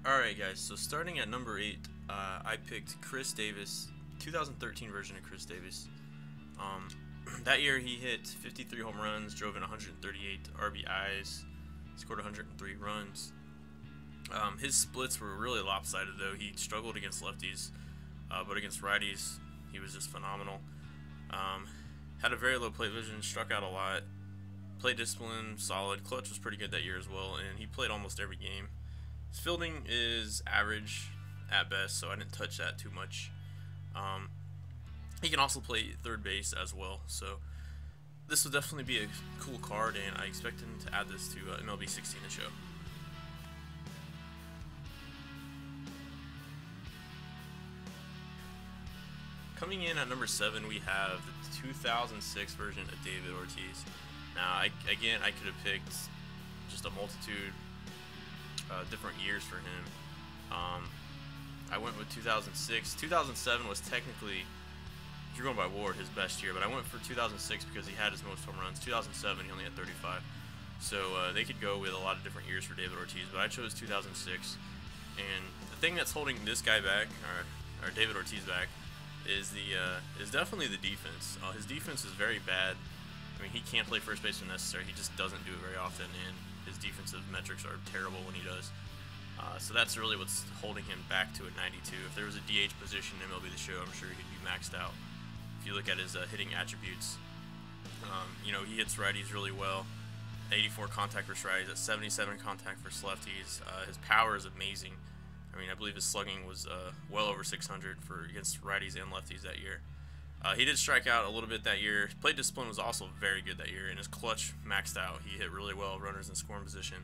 Alright guys, so starting at number 8, I picked Chris Davis, 2013 version of Chris Davis. That year he hit 53 home runs, drove in 138 RBIs, scored 103 runs. His splits were really lopsided though. He struggled against lefties, but against righties he was just phenomenal. Had a very low plate vision, struck out a lot, plate discipline solid, clutch was pretty good that year as well, and he played almost every game. His fielding is average at best, so I didn't touch that too much. He can also play third base as well, so this will definitely be a cool card, and I expect him to add this to MLB 16 to show. Coming in at number 7, we have the 2006 version of David Ortiz. Now, again, I could have picked just a multitude different years for him. I went with 2006. 2007 was technically, if you're going by WAR, his best year, but I went for 2006 because he had his most home runs. 2007 he only had 35, so they could go with a lot of different years for David Ortiz, but I chose 2006. And the thing that's holding this guy back, or David Ortiz back, is definitely the defense. His defense is very bad. I mean, he can't play first base when necessary. He just doesn't do it very often, and his defensive metrics are terrible when he does. So that's really what's holding him back to a 92. If there was a DH position in MLB The Show, I'm sure he'd be maxed out. If you look at his hitting attributes, you know, he hits righties really well. 84 contact versus righties, at 77 contact versus lefties. His power is amazing. I mean, I believe his slugging was well over 600 against righties and lefties that year. He did strike out a little bit that year. His plate discipline was also very good that year, and his clutch maxed out. He hit really well, runners in scoring position,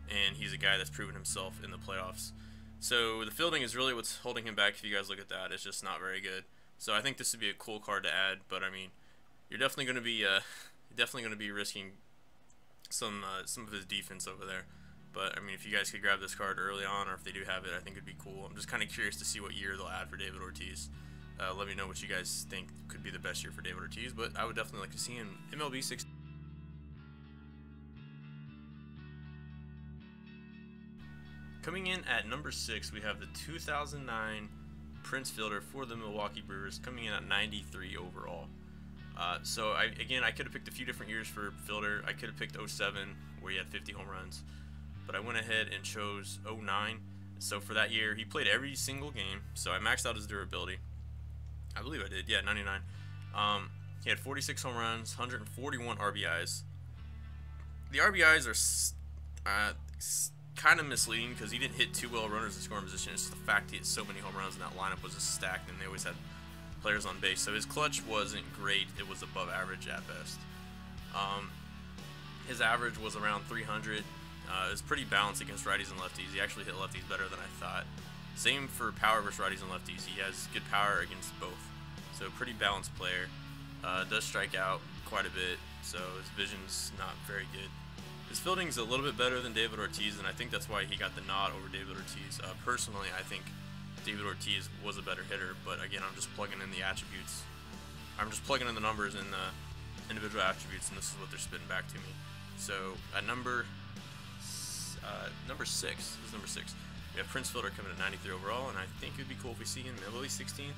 and he's a guy that's proven himself in the playoffs. So the fielding is really what's holding him back. If you guys look at that, it's just not very good. So I think this would be a cool card to add, but I mean, you're definitely going to be risking some of his defense over there. But I mean, if you guys could grab this card early on, or if they do have it, I think it'd be cool. I'm just kind of curious to see what year they'll add for David Ortiz. Let me know what you guys think could be the best year for David Ortiz, but I would definitely like to see him in MLB 16. Coming in at number 6, we have the 2009 Prince Fielder for the Milwaukee Brewers, coming in at 93 overall. So I could have picked a few different years for Fielder. I could have picked 07, where he had 50 home runs, but I went ahead and chose 09. So for that year, he played every single game, so I maxed out his durability. I believe I did, yeah, 99. He had 46 home runs, 141 RBIs. The RBIs are kind of misleading because he didn't hit too well runners in scoring position. It's just the fact he hit so many home runs and that lineup was just stacked, and they always had players on base. So his clutch wasn't great. It was above average at best. His average was around 300. It was pretty balanced against righties and lefties. He actually hit lefties better than I thought. Same for power versus righties and lefties. He has good power against both. So pretty balanced player. Does strike out quite a bit, so his vision's not very good. His fielding's a little bit better than David Ortiz, and I think that's why he got the nod over David Ortiz. Personally, I think David Ortiz was a better hitter, but again, I'm just plugging in the attributes. I'm just plugging in the numbers and the individual attributes, and this is what they're spitting back to me. So at number 6, this is number 6. We have Prince Fielder coming at 93 overall, and I think it would be cool if we see him in MLB 16.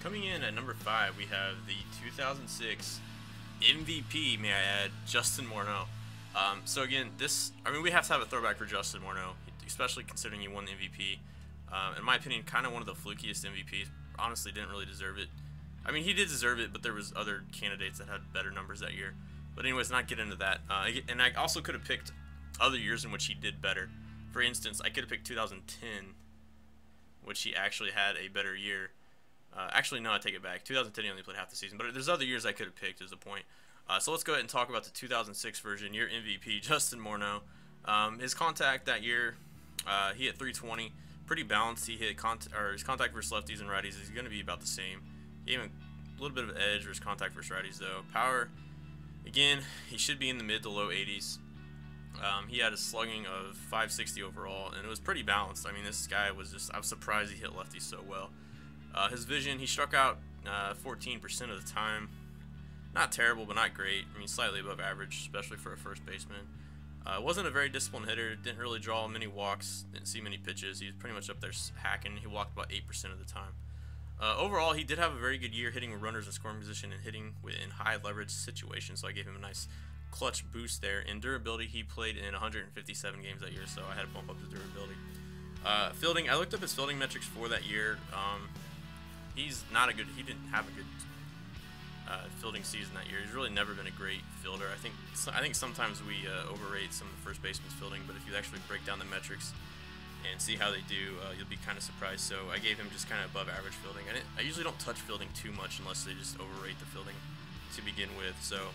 Coming in at number 5, we have the 2006 MVP, may I add, Justin Morneau. So again, we have to have a throwback for Justin Morneau, especially considering he won the MVP. In my opinion, kind of one of the flukiest MVPs. Honestly, didn't really deserve it. I mean, he did deserve it, but there was other candidates that had better numbers that year. But anyways, not get into that. And I also could have picked other years in which he did better. For instance, I could have picked 2010, which he actually had a better year. Actually, no, I take it back. 2010 he only played half the season, but there's other years I could have picked, is the point. So let's go ahead and talk about the 2006 version, your MVP, Justin Morneau. His contact that year, he hit 320, pretty balanced. He hit his contact versus lefties and righties is going to be about the same. He gave him a little bit of an edge versus contact versus righties, though. Power, again, he should be in the mid to low 80s. He had a slugging of 560 overall, and it was pretty balanced. I mean, this guy was just, I'm surprised he hit lefties so well. His vision, he struck out 14% of the time. not terrible, but not great. I mean, slightly above average, especially for a first baseman. Wasn't a very disciplined hitter. Didn't really draw many walks. Didn't see many pitches. He was pretty much up there hacking. He walked about 8% of the time. Overall, he did have a very good year hitting runners in scoring position and hitting in high leverage situations. So I gave him a nice clutch boost there. In durability, he played in 157 games that year, so I had to bump up the durability. Fielding, I looked up his fielding metrics for that year. He's not a good. He didn't have a good fielding season that year. He's really never been a great fielder. I think sometimes we overrate some of the first baseman's fielding, but if you actually break down the metrics and see how they do, you'll be kind of surprised. So I gave him just kind of above average fielding. I usually don't touch fielding too much unless they just overrate the fielding to begin with. So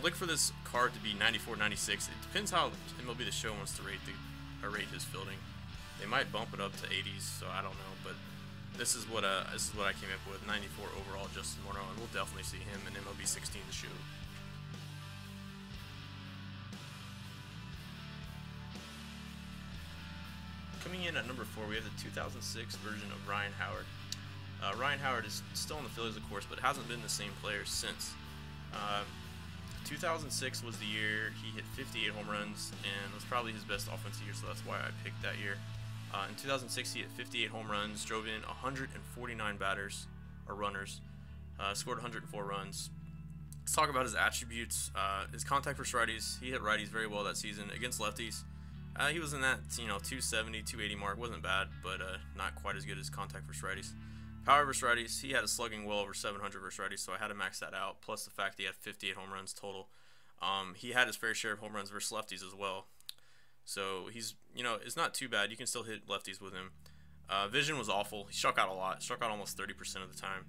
look for this card to be 94, 96. It depends how MLB The Show wants to rate his fielding. They might bump it up to 80s, so I don't know, but this is what I came up with. 94 overall, Justin Morneau, and we'll definitely see him in MLB 16 to shoot. Coming in at number 4, we have the 2006 version of Ryan Howard. Ryan Howard is still in the Phillies, of course, but hasn't been the same player since. 2006 was the year he hit 58 home runs, and was probably his best offensive year, so that's why I picked that year. In 2006, he hit 58 home runs, drove in 149 batters or runners, scored 104 runs. Let's talk about his attributes. His contact versus righties. He hit righties very well that season against lefties. He was in that 270, 280 mark. Wasn't bad, but not quite as good as contact versus righties. Power versus righties. He had a slugging well over 700 versus righties, so I had to max that out. Plus the fact that he had 58 home runs total. He had his fair share of home runs versus lefties as well. So he's, it's not too bad. You can still hit lefties with him. Vision was awful. He struck out a lot. Struck out almost 30% of the time.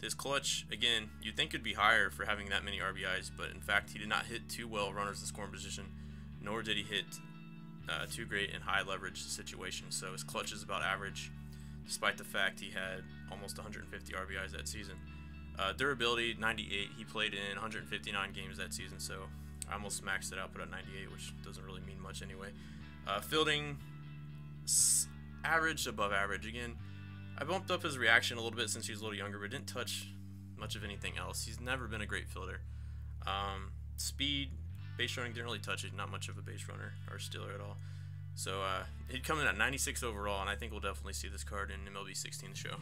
His clutch, again, you'd think it'd be higher for having that many RBIs, but in fact, he did not hit too well runners in scoring position, nor did he hit too great in high leverage situations. So his clutch is about average, despite the fact he had almost 150 RBIs that season. Durability, 98. He played in 159 games that season, so I almost maxed it out, put at 98, which doesn't really mean much anyway. Fielding, average, above average. Again, I bumped up his reaction a little bit since he was a little younger, but didn't touch much of anything else. He's never been a great fielder. Speed, base running, didn't really touch it. Not much of a base runner or stealer at all. So he'd come in at 96 overall, and I think we'll definitely see this card in MLB 16 to show.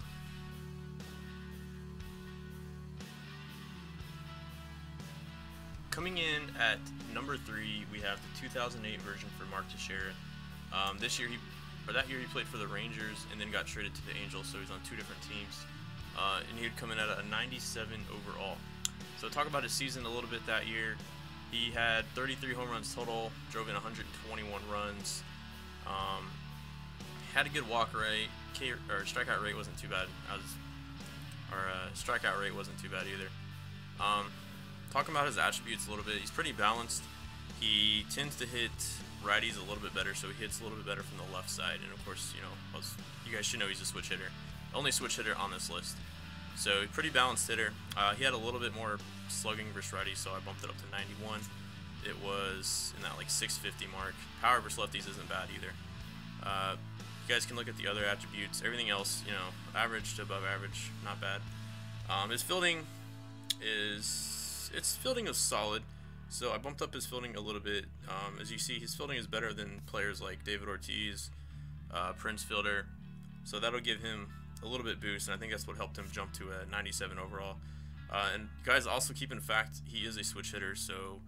Coming in at number 3, we have the 2008 version for Mark Teixeira. That year he played for the Rangers and then got traded to the Angels, so he's on 2 different teams. And he would come in at a 97 overall. So talk about his season a little bit that year. He had 33 home runs total, drove in 121 runs. Had a good walk rate, strikeout rate wasn't too bad. Strikeout rate wasn't too bad either. Talking about his attributes a little bit, he's pretty balanced. He tends to hit righties a little bit better, so he hits a little bit better from the left side. And of course, you guys should know he's a switch hitter. Only switch hitter on this list. So pretty balanced hitter. He had a little bit more slugging versus righties, so I bumped it up to 91. It was in that like 650 mark. Power versus lefties isn't bad either. You guys can look at the other attributes. Everything else, average to above average, not bad. His fielding is solid, so I bumped up his fielding a little bit. As you see, his fielding is better than players like David Ortiz, Prince Fielder, so that'll give him a little bit boost, and I think that's what helped him jump to a 97 overall. And guys, also keep in fact, he is a switch hitter, so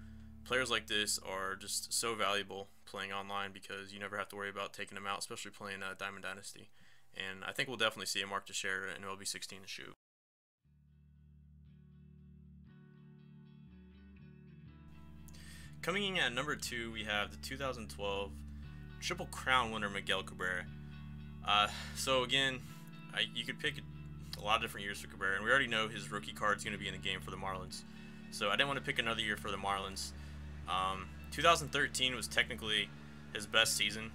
players like this are just so valuable playing online because you never have to worry about taking them out, especially playing Diamond Dynasty. And I think we'll definitely see a Mark Teixeira in MLB 16 to shoot. Coming in at number 2, we have the 2012 Triple Crown winner Miguel Cabrera. So again, you could pick a lot of different years for Cabrera, and we already know his rookie card is going to be in the game for the Marlins. So I didn't want to pick another year for the Marlins. 2013 was technically his best season,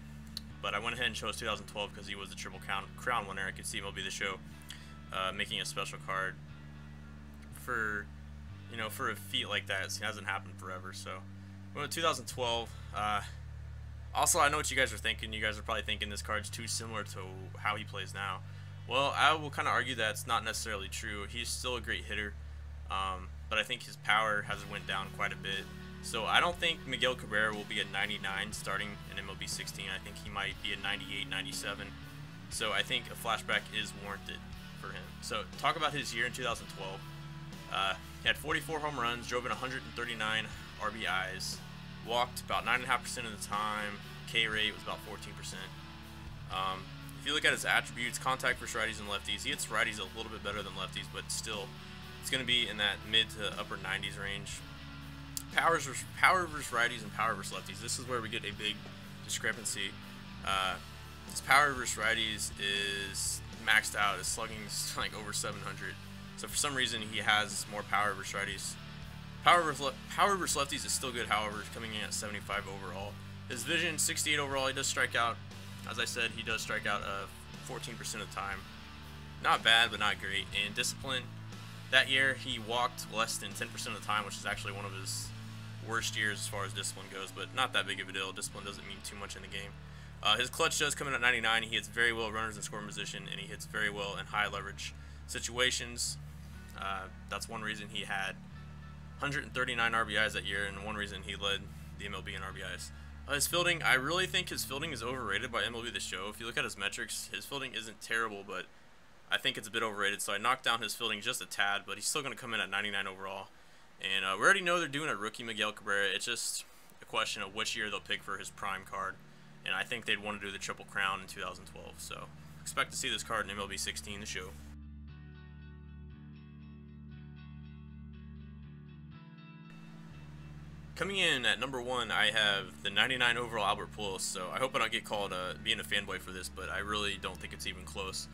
but I went ahead and chose 2012 because he was the Triple Crown winner. I could see MLB The Show making a special card for a feat like that. It hasn't happened forever, so. Well, 2012. Also, I know what you guys are thinking. You guys are probably thinking this card's too similar to how he plays now. Well, I will kind of argue that it's not necessarily true. He's still a great hitter. but I think his power has went down quite a bit. So I don't think Miguel Cabrera will be a 99 starting in MLB 16. I think he might be a 98, 97. So I think a flashback is warranted for him. So talk about his year in 2012. He had 44 home runs, drove in 139 RBIs, walked about 9.5% of the time. K rate was about 14%. If you look at his attributes, contact versus righties and lefties, he hits righties a little bit better than lefties, but still, it's going to be in that mid to upper 90s range. Power versus righties and power versus lefties. This is where we get a big discrepancy. His power versus righties is maxed out. His slugging is like over 700. So for some reason, he has more power versus righties. Power versus lefties is still good, however, coming in at 75 overall. His vision, 68 overall. He does strike out. As I said, he does strike out 14% of the time. Not bad, but not great. And discipline, that year he walked less than 10% of the time, which is actually one of his worst years as far as discipline goes, but not that big of a deal. Discipline doesn't mean too much in the game. His clutch does come in at 99. He hits very well runners in scoring position, and he hits very well in high leverage situations. That's one reason he had 139 RBIs that year, and one reason he led the MLB in RBIs. His fielding, I really think his fielding is overrated by MLB The Show. If you look at his metrics, his fielding isn't terrible, but I think it's a bit overrated, so I knocked down his fielding just a tad, but he's still going to come in at 99 overall. And we already know they're doing a rookie Miguel Cabrera. It's just a question of which year they'll pick for his prime card, and I think they'd want to do the Triple Crown in 2012, so expect to see this card in MLB 16, The Show. Coming in at number 1, I have the 99 overall Albert Pujols. So I hope I don't get called being a fanboy for this, but I really don't think it's even close.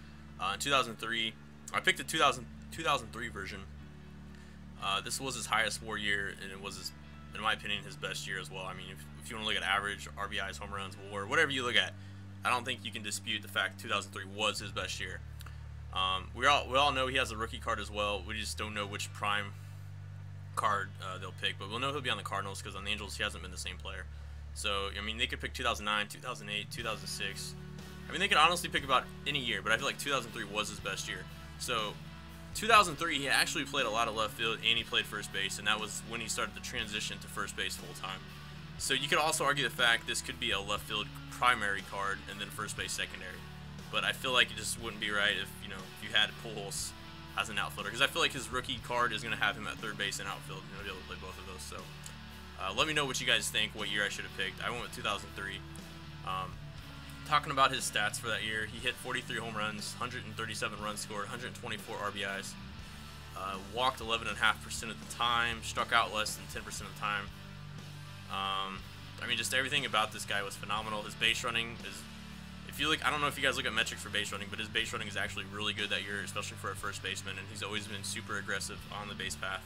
In 2003, I picked the 2003 version. This was his highest WAR year, and it was, in my opinion, his best year as well. I mean, if you want to look at average, RBIs, home runs, WAR, whatever you look at, I don't think you can dispute the fact 2003 was his best year. We all know he has a rookie card as well. We just don't know which prime card they'll pick, but we'll know he'll be on the Cardinals because on the Angels he hasn't been the same player. So I mean, they could pick 2009, 2008, 2006. I mean, they could honestly pick about any year, but I feel like 2003 was his best year. So 2003 he actually played a lot of left field and he played first base, and that was when he started to transition to first base full time. So you could also argue the fact this could be a left field primary card and then first base secondary, but I feel like it just wouldn't be right if if you had Pujols as an outfielder, because I feel like his rookie card is going to have him at third base and outfield, and he'll be able to play both of those. So let me know what you guys think, what year I should have picked. I went with 2003. Talking about his stats for that year, he hit 43 home runs, 137 runs scored, 124 RBIs, walked 11.5% of the time, struck out less than 10% of the time. I mean, just everything about this guy was phenomenal. His base running is, if you look, I don't know if you guys look at metrics for base running, but his base running is actually really good that year, especially for a first baseman, and he's always been super aggressive on the base path.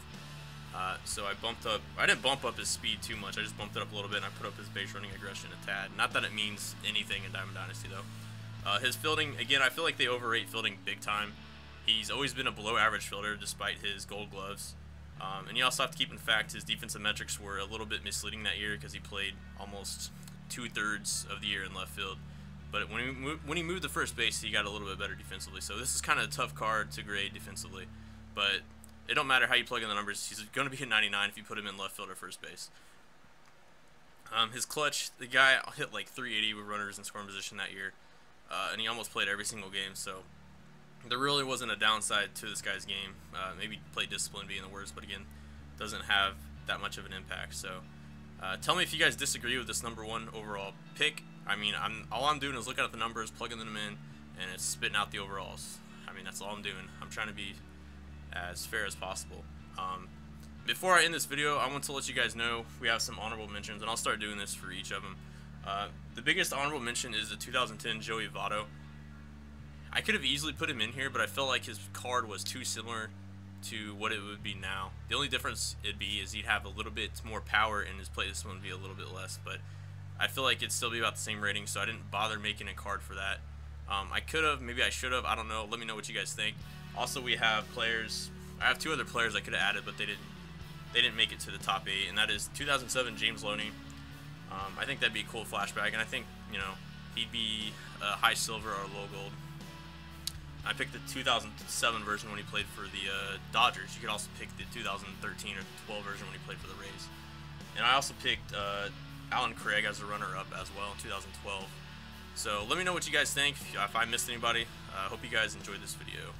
So I didn't bump up his speed too much, I just bumped it up a little bit, and I put up his base running aggression a tad. Not that it means anything in Diamond Dynasty, though. His fielding, again, I feel like they overrate fielding big time. He's always been a below average fielder despite his gold gloves. And you also have to keep in fact his defensive metrics were a little bit misleading that year because he played almost 2/3 of the year in left field. But when he moved to first base, he got a little bit better defensively. So this is kind of a tough card to grade defensively. But it don't matter how you plug in the numbers. He's going to be a 99 if you put him in left field or first base. His clutch, the guy hit like 380 with runners in scoring position that year. And he almost played every single game. So there really wasn't a downside to this guy's game. Maybe play discipline being the worst, but again, doesn't have that much of an impact. So tell me if you guys disagree with this number 1 overall pick. I mean, all I'm doing is looking at the numbers, plugging them in, and it's spitting out the overalls. I mean, that's all I'm doing. I'm trying to be as fair as possible. Before I end this video, I want to let you guys know we have some honorable mentions, and I'll start doing this for each of them. The biggest honorable mention is the 2010 Joey Votto. I could have easily put him in here, but I felt like his card was too similar to what it would be now. The only difference it'd be is he'd have a little bit more power, and his play this one would be a little bit less, but I feel like it'd still be about the same rating, so I didn't bother making a card for that. I could have, maybe I should have, I don't know. Let me know what you guys think. Also, we have players, I have 2 other players I could have added, but they didn't make it to the top 8, and that is 2007 James Loney. I think that'd be a cool flashback, and I think, he'd be a high silver or a low gold. I picked the 2007 version when he played for the Dodgers. You could also pick the 2013 or 12 version when he played for the Rays. And I also picked Alan Craig as a runner-up as well in 2012. So let me know what you guys think. If I missed anybody, I hope you guys enjoyed this video.